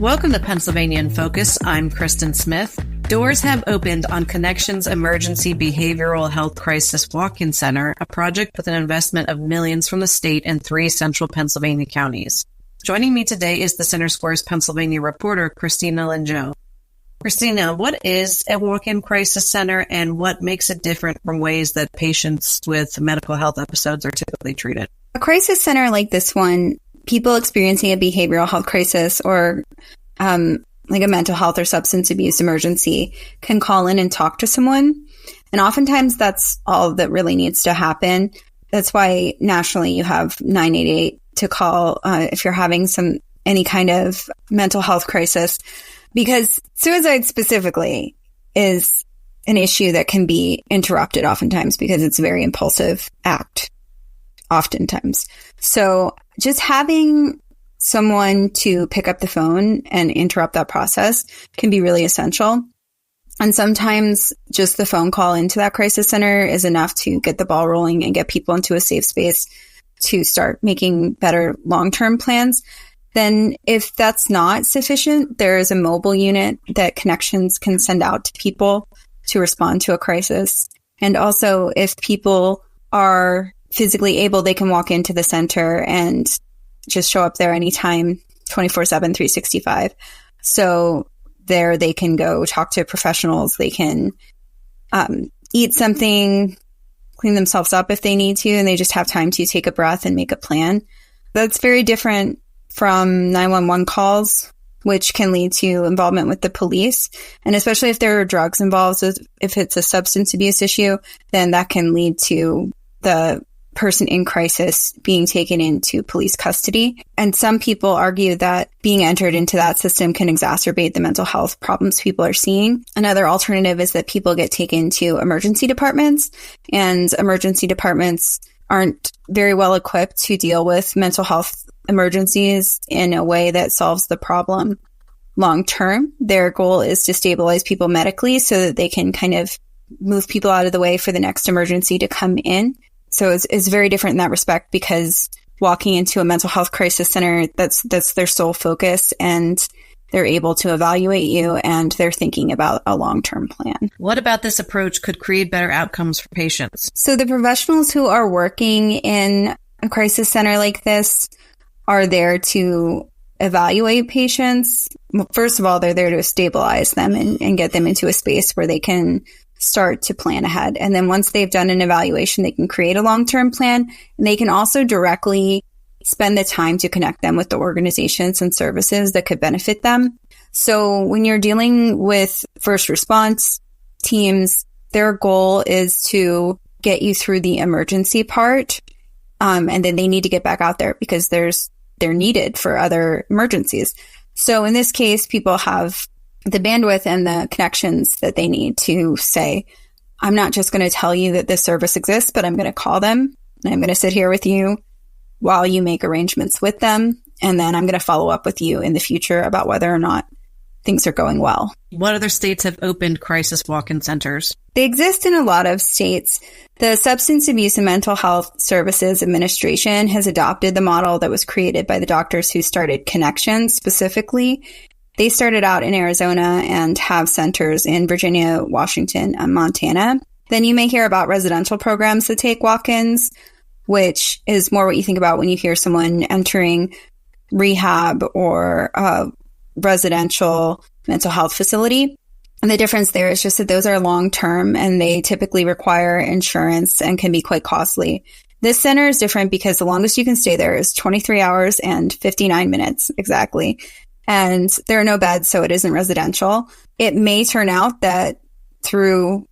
Welcome to Pennsylvania in Focus. I'm Kristen Smith. Doors have opened on Connections Emergency Behavioral Health Crisis Walk-in Center, a project with an investment of millions from the state and 3 central Pennsylvania counties. Joining me today is the Center Square's Pennsylvania reporter, Christina Linjo. Christina, what is a walk-in crisis center and what makes it different from ways that patients with mental health episodes are typically treated? A crisis center like this one, people experiencing a behavioral health crisis or like a mental health or substance abuse emergency can call in and talk to someone. And oftentimes that's all that really needs to happen. That's why nationally you have 988 to call if you're having any kind of mental health crisis, because suicide specifically is an issue that can be interrupted oftentimes because it's a very impulsive act oftentimes. So just having someone to pick up the phone and interrupt that process can be really essential. And sometimes just the phone call into that crisis center is enough to get the ball rolling and get people into a safe space to start making better long-term plans. Then if that's not sufficient, there is a mobile unit that Connections can send out to people to respond to a crisis. And also if people are physically able, they can walk into the center and just show up there anytime, 24/7, 365. So there they can go talk to professionals. They can eat something, clean themselves up if they need to, and they just have time to take a breath and make a plan. That's very different from 911 calls, which can lead to involvement with the police. And especially if there are drugs involved, so if it's a substance abuse issue, then that can lead to the person in crisis being taken into police custody. And some people argue that being entered into that system can exacerbate the mental health problems people are seeing. Another alternative is that people get taken to emergency departments, and emergency departments aren't very well equipped to deal with mental health emergencies in a way that solves the problem long term. Their goal is to stabilize people medically so that they can kind of move people out of the way for the next emergency to come in. So it's very different in that respect, because walking into a mental health crisis center, that's their sole focus, and they're able to evaluate you and they're thinking about a long-term plan. What about this approach could create better outcomes for patients? So the professionals who are working in a crisis center like this are there to evaluate patients. Well, first of all, they're there to stabilize them and get them into a space where they can start to plan ahead. And then once they've done an evaluation, they can create a long-term plan. And they can also directly spend the time to connect them with the organizations and services that could benefit them. So when you're dealing with first response teams, their goal is to get you through the emergency part. And then they need to get back out there because they're needed for other emergencies. So in this case, people have the bandwidth and the connections that they need to say, I'm not just going to tell you that this service exists, but I'm going to call them and I'm going to sit here with you while you make arrangements with them. And then I'm going to follow up with you in the future about whether or not things are going well. What other states have opened crisis walk-in centers? They exist in a lot of states. The Substance Abuse and Mental Health Services Administration has adopted the model that was created by the doctors who started Connections specifically. They started out in Arizona and have centers in Virginia, Washington, and Montana. Then you may hear about residential programs that take walk-ins, which is more what you think about when you hear someone entering rehab or a residential mental health facility. And the difference there is just that those are long-term and they typically require insurance and can be quite costly. This center is different because the longest you can stay there is 23 hours and 59 minutes exactly. And there are no beds, so it isn't residential. It may turn out that through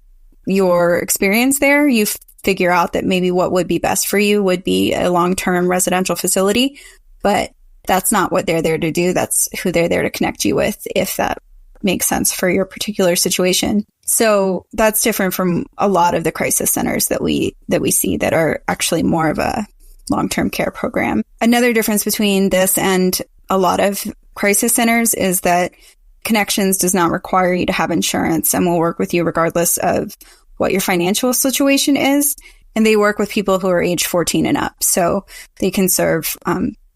your experience there, you figure out that maybe what would be best for you would be a long-term residential facility, but that's not what they're there to do. That's who they're there to connect you with, if that makes sense for your particular situation. So that's different from a lot of the crisis centers that we see that are actually more of a long-term care program. Another difference between this and a lot of crisis centers is that Connections does not require you to have insurance and will work with you regardless of what your financial situation is. And they work with people who are age 14 and up. So they can serve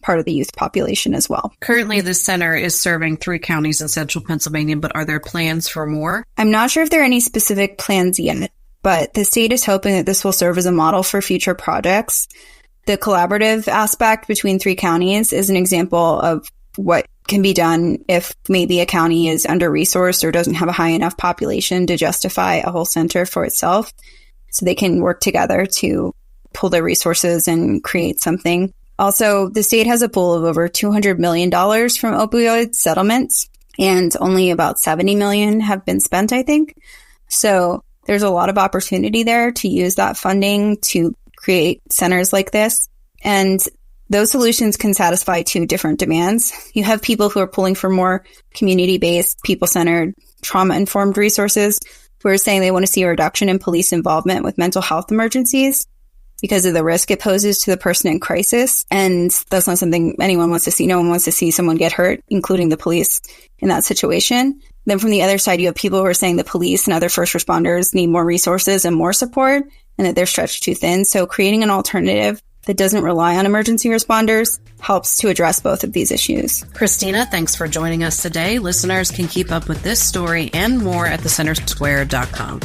part of the youth population as well. Currently, this center is serving 3 counties in central Pennsylvania, but are there plans for more? I'm not sure if there are any specific plans yet, but the state is hoping that this will serve as a model for future projects. The collaborative aspect between 3 counties is an example of what can be done if maybe a county is under-resourced or doesn't have a high enough population to justify a whole center for itself. So they can work together to pull their resources and create something. Also, the state has a pool of over $200 million from opioid settlements, and only about $70 million have been spent, I think. So there's a lot of opportunity there to use that funding to create centers like this. And those solutions can satisfy 2 different demands. You have people who are pulling for more community-based, people-centered, trauma-informed resources who are saying they want to see a reduction in police involvement with mental health emergencies because of the risk it poses to the person in crisis. And that's not something anyone wants to see. No one wants to see someone get hurt, including the police, in that situation. Then from the other side, you have people who are saying the police and other first responders need more resources and more support, and that they're stretched too thin. So creating an alternative that doesn't rely on emergency responders helps to address both of these issues. Christina, thanks for joining us today. Listeners can keep up with this story and more at thecentersquare.com.